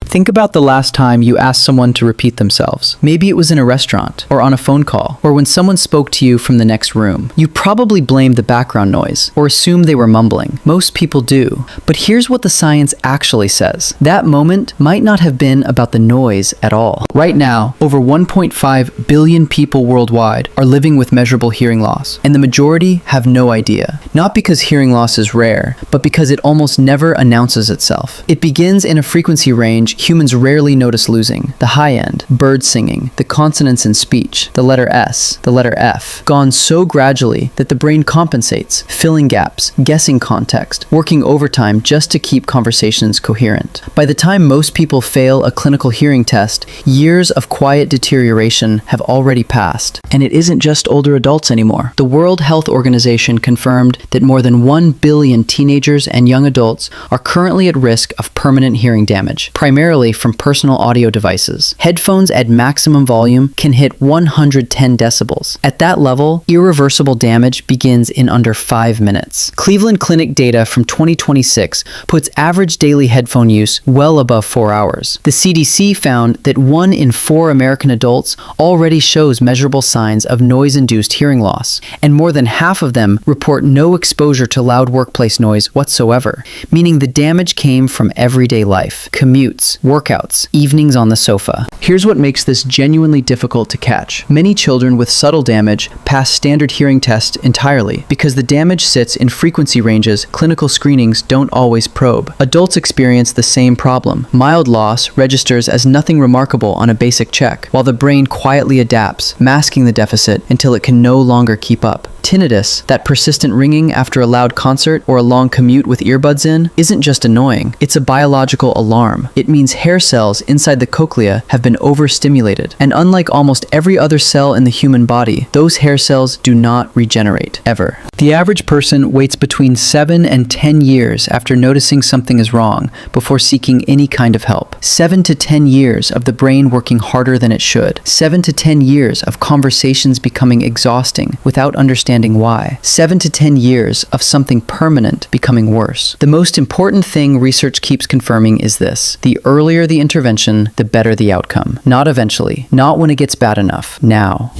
Think about the last time you asked someone to repeat themselves. Maybe it was in a restaurant, or on a phone call, or when someone spoke to you from the next room. You probably blamed the background noise, or assumed they were mumbling. Most people do. But here's what the science actually says. That moment might not have been about the noise at all. Right now, over 1.5 billion people worldwide are living with measurable hearing loss, and the majority have no idea. Not because hearing loss is rare, but because it almost never announces itself. It begins in a frequency range humans rarely notice losing. The high end, birds singing, the consonants in speech, the letter S, the letter F, gone so gradually that the brain compensates, filling gaps, guessing context, working overtime just to keep conversations coherent. By the time most people fail a clinical hearing test, years of quiet deterioration have already passed. And it isn't just older adults anymore. The World Health Organization confirmed that more than 1 billion teenagers and young adults are currently at risk of permanent hearing damage, primarily from personal audio devices. Headphones at maximum volume can hit 110 decibels. At that level, irreversible damage begins in under 5 minutes. Cleveland Clinic data from 2026 puts average daily headphone use well above 4 hours. The CDC found that 1 in 4 American adults already shows measurable signs of noise-induced hearing loss, and more than half of them report no exposure to loud workplace noise whatsoever, meaning the damage came from everyday life, commutes, workouts, evenings on the sofa. Here's what makes this genuinely difficult to catch. Many children with subtle damage pass standard hearing tests entirely because the damage sits in frequency ranges clinical screenings don't always probe. Adults experience the same problem. Mild loss registers as nothing remarkable on a basic check, while the brain quietly adapts, masking the deficit until it can no longer keep up. Tinnitus, that persistent ringing after a loud concert or a long commute with earbuds in, isn't just annoying, it's a biological alarm. It means hair cells inside the cochlea have been overstimulated, and unlike almost every other cell in the human body, those hair cells do not regenerate, ever. The average person waits between 7 and 10 years after noticing something is wrong before seeking any kind of help. 7 to 10 years of the brain working harder than it should. 7 to 10 years of conversations becoming exhausting without understanding why. 7 to 10 years of something permanent becoming worse. The most important thing research keeps confirming is this: the earlier the intervention, the better the outcome. Not eventually, not when it gets bad enough, now.